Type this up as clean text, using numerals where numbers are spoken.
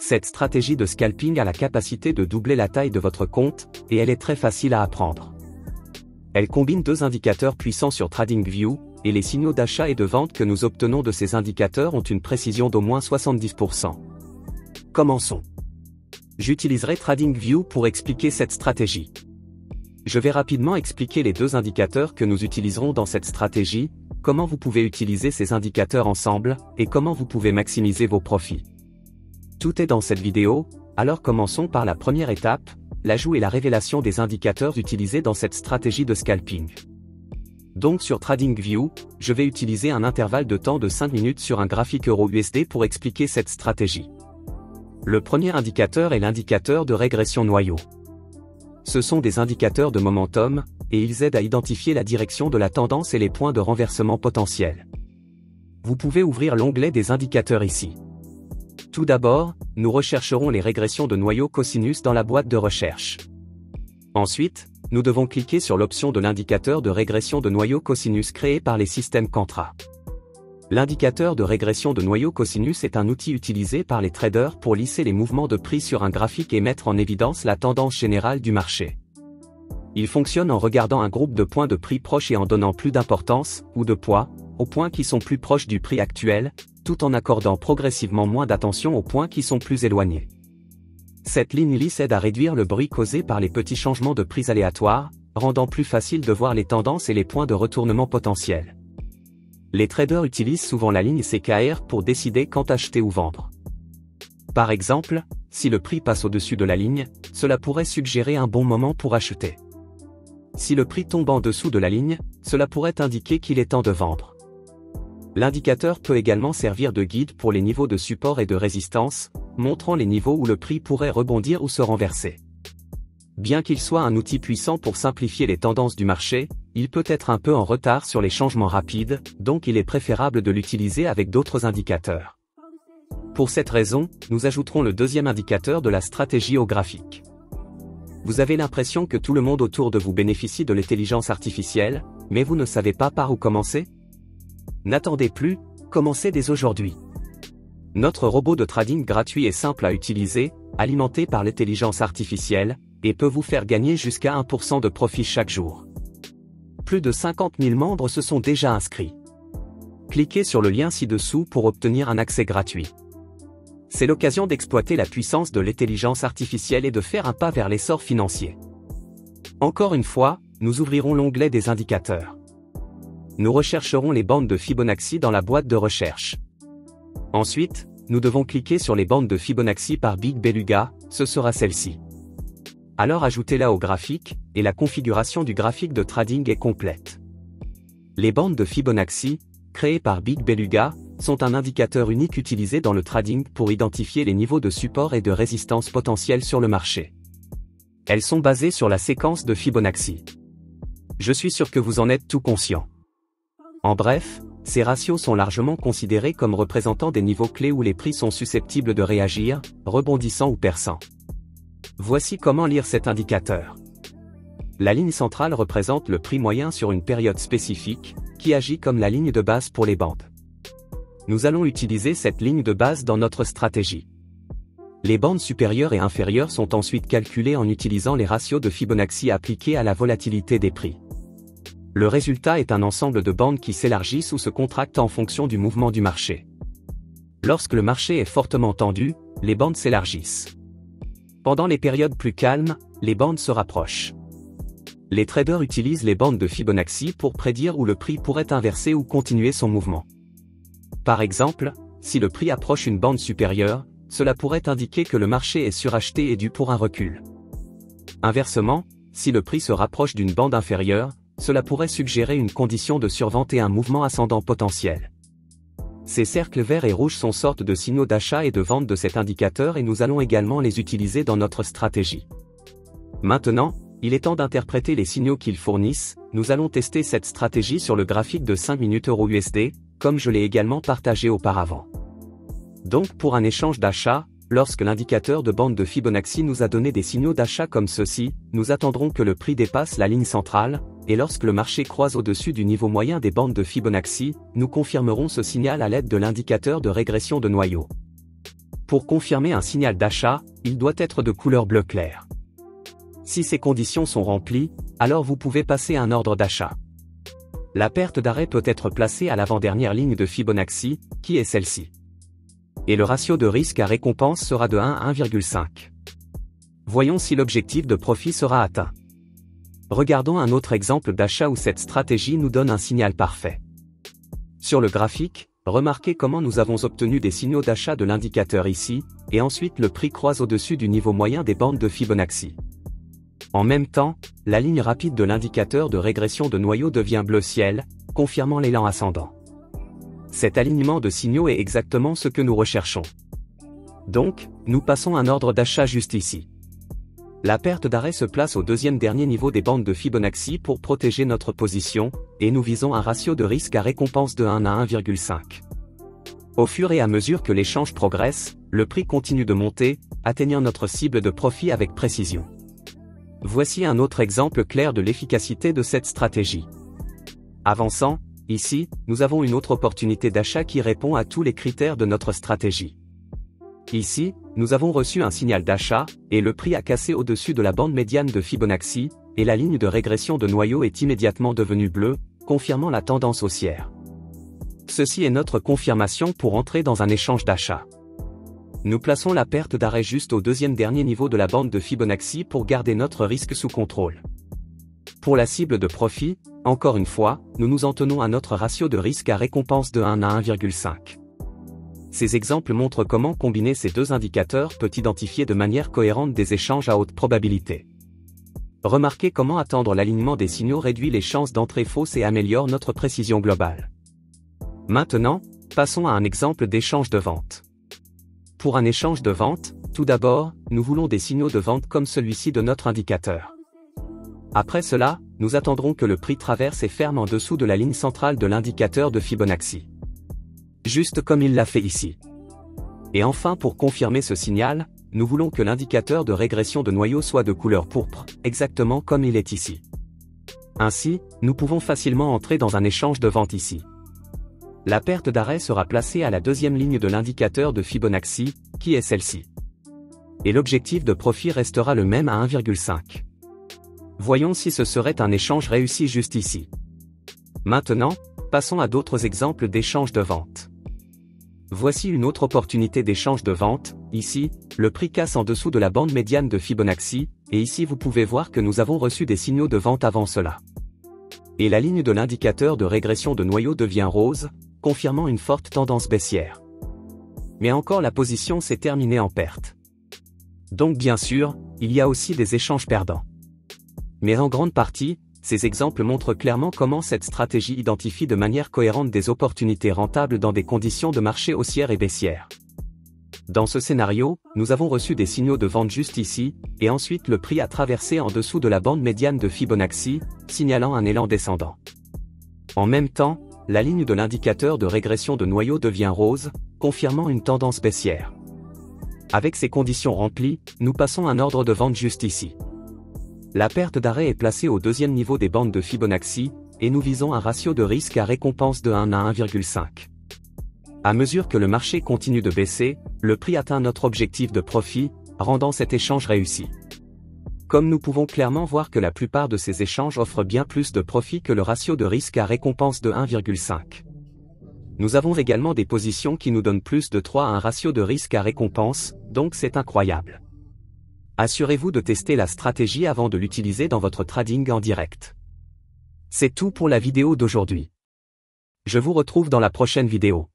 Cette stratégie de scalping a la capacité de doubler la taille de votre compte, et elle est très facile à apprendre. Elle combine deux indicateurs puissants sur TradingView, et les signaux d'achat et de vente que nous obtenons de ces indicateurs ont une précision d'au moins 70%. Commençons. J'utiliserai TradingView pour expliquer cette stratégie. Je vais rapidement expliquer les deux indicateurs que nous utiliserons dans cette stratégie, comment vous pouvez utiliser ces indicateurs ensemble, et comment vous pouvez maximiser vos profits. Tout est dans cette vidéo, alors commençons par la première étape, l'ajout et la révélation des indicateurs utilisés dans cette stratégie de scalping. Donc sur TradingView, je vais utiliser un intervalle de temps de 5 minutes sur un graphique Euro-USD pour expliquer cette stratégie. Le premier indicateur est l'indicateur de régression noyau. Ce sont des indicateurs de momentum, et ils aident à identifier la direction de la tendance et les points de renversement potentiels. Vous pouvez ouvrir l'onglet des indicateurs ici. Tout d'abord, nous rechercherons les régressions de noyau cosinus dans la boîte de recherche. Ensuite, nous devons cliquer sur l'option de l'indicateur de régression de noyau cosinus créé par les systèmes Kantra. L'indicateur de régression de noyau cosinus est un outil utilisé par les traders pour lisser les mouvements de prix sur un graphique et mettre en évidence la tendance générale du marché. Il fonctionne en regardant un groupe de points de prix proches et en donnant plus d'importance, ou de poids, aux points qui sont plus proches du prix actuel, tout en accordant progressivement moins d'attention aux points qui sont plus éloignés. Cette ligne lisse aide à réduire le bruit causé par les petits changements de prix aléatoires, rendant plus facile de voir les tendances et les points de retournement potentiels. Les traders utilisent souvent la ligne CKR pour décider quand acheter ou vendre. Par exemple, si le prix passe au-dessus de la ligne, cela pourrait suggérer un bon moment pour acheter. Si le prix tombe en dessous de la ligne, cela pourrait indiquer qu'il est temps de vendre. L'indicateur peut également servir de guide pour les niveaux de support et de résistance, montrant les niveaux où le prix pourrait rebondir ou se renverser. Bien qu'il soit un outil puissant pour simplifier les tendances du marché, il peut être un peu en retard sur les changements rapides, donc il est préférable de l'utiliser avec d'autres indicateurs. Pour cette raison, nous ajouterons le deuxième indicateur de la stratégie au graphique. Vous avez l'impression que tout le monde autour de vous bénéficie de l'intelligence artificielle, mais vous ne savez pas par où commencer ? N'attendez plus, commencez dès aujourd'hui. Notre robot de trading gratuit est simple à utiliser, alimenté par l'intelligence artificielle, et peut vous faire gagner jusqu'à 1% de profit chaque jour. Plus de 50 000 membres se sont déjà inscrits. Cliquez sur le lien ci-dessous pour obtenir un accès gratuit. C'est l'occasion d'exploiter la puissance de l'intelligence artificielle et de faire un pas vers l'essor financier. Encore une fois, nous ouvrirons l'onglet des indicateurs. Nous rechercherons les bandes de Fibonacci dans la boîte de recherche. Ensuite, nous devons cliquer sur les bandes de Fibonacci par Big Beluga, ce sera celle-ci. Alors ajoutez-la au graphique, et la configuration du graphique de trading est complète. Les bandes de Fibonacci, créées par Big Beluga, sont un indicateur unique utilisé dans le trading pour identifier les niveaux de support et de résistance potentiels sur le marché. Elles sont basées sur la séquence de Fibonacci. Je suis sûr que vous en êtes tout conscient. En bref, ces ratios sont largement considérés comme représentant des niveaux clés où les prix sont susceptibles de réagir, rebondissant ou perçant. Voici comment lire cet indicateur. La ligne centrale représente le prix moyen sur une période spécifique, qui agit comme la ligne de base pour les bandes. Nous allons utiliser cette ligne de base dans notre stratégie. Les bandes supérieures et inférieures sont ensuite calculées en utilisant les ratios de Fibonacci appliqués à la volatilité des prix. Le résultat est un ensemble de bandes qui s'élargissent ou se contractent en fonction du mouvement du marché. Lorsque le marché est fortement tendu, les bandes s'élargissent. Pendant les périodes plus calmes, les bandes se rapprochent. Les traders utilisent les bandes de Fibonacci pour prédire où le prix pourrait inverser ou continuer son mouvement. Par exemple, si le prix approche une bande supérieure, cela pourrait indiquer que le marché est suracheté et dû pour un recul. Inversement, si le prix se rapproche d'une bande inférieure, cela pourrait suggérer une condition de survente et un mouvement ascendant potentiel. Ces cercles verts et rouges sont sortes de signaux d'achat et de vente de cet indicateur et nous allons également les utiliser dans notre stratégie. Maintenant, il est temps d'interpréter les signaux qu'ils fournissent. Nous allons tester cette stratégie sur le graphique de 5 minutes Euro-USD, comme je l'ai également partagé auparavant. Donc pour un échange d'achat, lorsque l'indicateur de bande de Fibonacci nous a donné des signaux d'achat comme ceci, nous attendrons que le prix dépasse la ligne centrale, et lorsque le marché croise au-dessus du niveau moyen des bandes de Fibonacci, nous confirmerons ce signal à l'aide de l'indicateur de régression de noyau. Pour confirmer un signal d'achat, il doit être de couleur bleu clair. Si ces conditions sont remplies, alors vous pouvez passer un ordre d'achat. La perte d'arrêt peut être placée à l'avant-dernière ligne de Fibonacci, qui est celle-ci. Et le ratio de risque à récompense sera de 1 à 1,5. Voyons si l'objectif de profit sera atteint. Regardons un autre exemple d'achat où cette stratégie nous donne un signal parfait. Sur le graphique, remarquez comment nous avons obtenu des signaux d'achat de l'indicateur ici, et ensuite le prix croise au-dessus du niveau moyen des bandes de Fibonacci. En même temps, la ligne rapide de l'indicateur de régression de noyau devient bleu ciel, confirmant l'élan ascendant. Cet alignement de signaux est exactement ce que nous recherchons. Donc, nous passons un ordre d'achat juste ici. La perte d'arrêt se place au deuxième dernier niveau des bandes de Fibonacci pour protéger notre position, et nous visons un ratio de risque à récompense de 1 à 1,5. Au fur et à mesure que l'échange progresse, le prix continue de monter, atteignant notre cible de profit avec précision. Voici un autre exemple clair de l'efficacité de cette stratégie. Avançant, ici, nous avons une autre opportunité d'achat qui répond à tous les critères de notre stratégie. Ici, nous avons reçu un signal d'achat, et le prix a cassé au-dessus de la bande médiane de Fibonacci, et la ligne de régression de noyau est immédiatement devenue bleue, confirmant la tendance haussière. Ceci est notre confirmation pour entrer dans un échange d'achat. Nous plaçons la perte d'arrêt juste au deuxième dernier niveau de la bande de Fibonacci pour garder notre risque sous contrôle. Pour la cible de profit, encore une fois, nous nous en tenons à notre ratio de risque à récompense de 1 à 1,5. Ces exemples montrent comment combiner ces deux indicateurs peut identifier de manière cohérente des échanges à haute probabilité. Remarquez comment attendre l'alignement des signaux réduit les chances d'entrée fausse et améliore notre précision globale. Maintenant, passons à un exemple d'échange de vente. Pour un échange de vente, tout d'abord, nous voulons des signaux de vente comme celui-ci de notre indicateur. Après cela, nous attendrons que le prix traverse et ferme en dessous de la ligne centrale de l'indicateur de Fibonacci. Juste comme il l'a fait ici. Et enfin, pour confirmer ce signal, nous voulons que l'indicateur de régression de noyau soit de couleur pourpre, exactement comme il est ici. Ainsi, nous pouvons facilement entrer dans un échange de vente ici. La perte d'arrêt sera placée à la deuxième ligne de l'indicateur de Fibonacci, qui est celle-ci. Et l'objectif de profit restera le même à 1,5. Voyons si ce serait un échange réussi juste ici. Maintenant, passons à d'autres exemples d'échange de vente. Voici une autre opportunité d'échange de vente. Ici, le prix casse en dessous de la bande médiane de Fibonacci, et ici vous pouvez voir que nous avons reçu des signaux de vente avant cela. Et la ligne de l'indicateur de régression de noyau devient rose, confirmant une forte tendance baissière. Mais encore la position s'est terminée en perte. Donc bien sûr, il y a aussi des échanges perdants. Mais en grande partie, ces exemples montrent clairement comment cette stratégie identifie de manière cohérente des opportunités rentables dans des conditions de marché haussières et baissières. Dans ce scénario, nous avons reçu des signaux de vente juste ici, et ensuite le prix a traversé en dessous de la bande médiane de Fibonacci, signalant un élan descendant. En même temps, la ligne de l'indicateur de régression de noyau devient rose, confirmant une tendance baissière. Avec ces conditions remplies, nous passons un ordre de vente juste ici. La perte d'arrêt est placée au deuxième niveau des bandes de Fibonacci, et nous visons un ratio de risque à récompense de 1 à 1,5. À mesure que le marché continue de baisser, le prix atteint notre objectif de profit, rendant cet échange réussi. Comme nous pouvons clairement voir que la plupart de ces échanges offrent bien plus de profit que le ratio de risque à récompense de 1,5. Nous avons également des positions qui nous donnent plus de 3 à un ratio de risque à récompense, donc c'est incroyable. Assurez-vous de tester la stratégie avant de l'utiliser dans votre trading en direct. C'est tout pour la vidéo d'aujourd'hui. Je vous retrouve dans la prochaine vidéo.